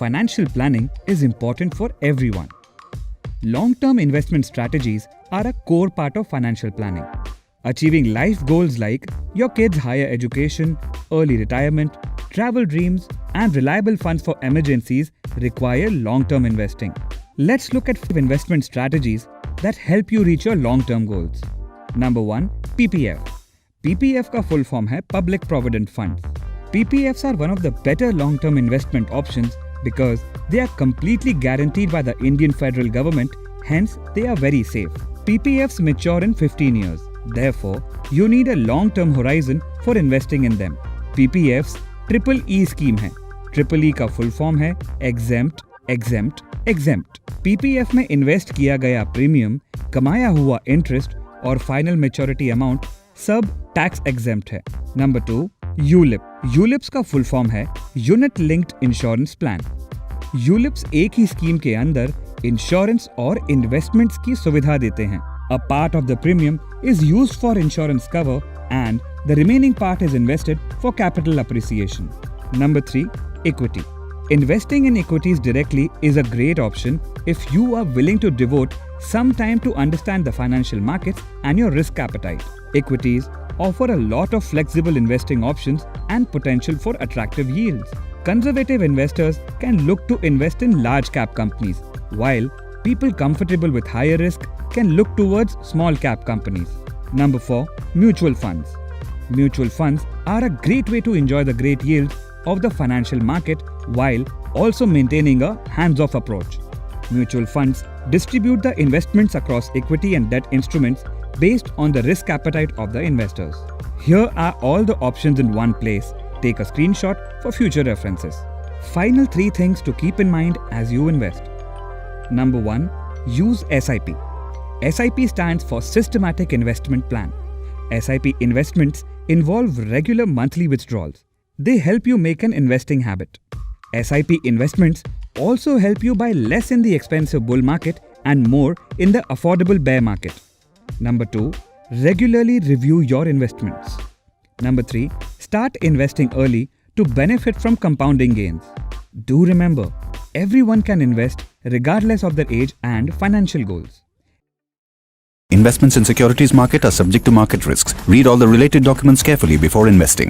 financial planning is important for everyone. Long-term investment strategies are a core part of financial planning. Achieving life goals like your kids' higher education, early retirement, travel dreams, and reliable funds for emergencies require long-term investing. Let's look at 5 investment strategies that help you reach your long-term goals. Number 1. PPF. PPF का full form है Public Provident Funds. PPFs are one of the better long-term investment options because they are completely guaranteed by the Indian federal government, hence they are very safe. PPFs mature in 15 years. Therefore, you need a long-term horizon for investing in them. PPFs Triple E scheme है. Triple E का full form है Exempt, Exempt, Exempt. PPF में invest किया गया premium, कमाया हुआ interest और final maturity amount सब टैक्स एग्जेम्प्ट है. नंबर 2. यूलिप. यूलिप्स का फुल फॉर्म है unit linked insurance plan. ULIPs एक ही स्कीम के अंदर इंश्योरेंस और इन्वेस्टमेंट्स की सुविधा देते हैं. A part of the premium is used for insurance cover and the remaining part is invested for capital appreciation. Number 3. Equity. Investing in equities directly is a great option if you are willing to devote some time to understand the financial markets and your risk appetite. Equities offer a lot of flexible investing options and potential for attractive yields. Conservative investors can look to invest in large cap companies, while people comfortable with higher risk can look towards small cap companies. Number 4. Mutual funds. Mutual funds are a great way to enjoy the great yields of the financial market while also maintaining a hands-off approach. Mutual funds distribute the investments across equity and debt instruments based on the risk appetite of the investors. Here are all the options in one place. Take a screenshot for future references. Final 3 things to keep in mind as you invest. Number 1. Use SIP. SIP stands for Systematic Investment Plan. SIP investments involve regular monthly withdrawals. They help you make an investing habit. SIP investments also help you buy less in the expensive bull market and more in the affordable bear market. Number 2. Regularly review your investments. Number 3. Start investing early to benefit from compounding gains. Do remember, everyone can invest regardless of their age and financial goals. Investments in securities market are subject to market risks. Read all the related documents carefully before investing.